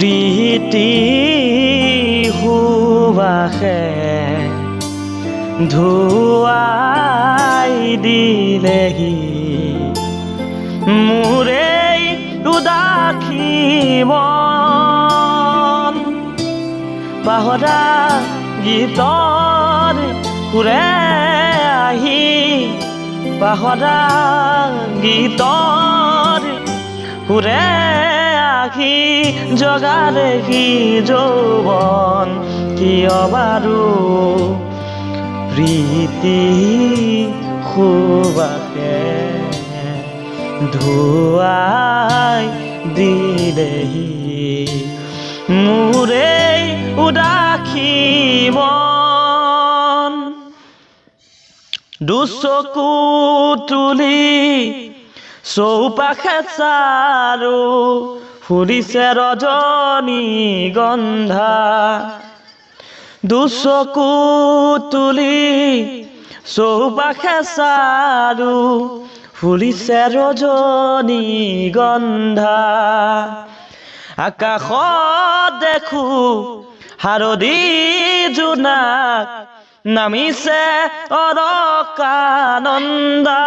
প্ৰীতি সুবাসে ধুৱাই দিলেহি মোৰে উদাসী মন পাহৰা গীতৰ সুৰে আহি পাহৰা গীতৰ সুৰে আহি জগালে সি যৌৱন কিয় বাৰু প্ৰীতি সুবাসে ধুৱাই দিলেহি মোৰে উদাসী মন দুচকু তুলি চৌপাশে চাৰো ফুলিছে ৰজনীগন্ধা দুচকু তুলি চৌপাশে চাৰো ফুলিছে ৰজনীগন্ধা আকাশত দেখো হাৰদি জোনাক নামিছে অলকানন্দা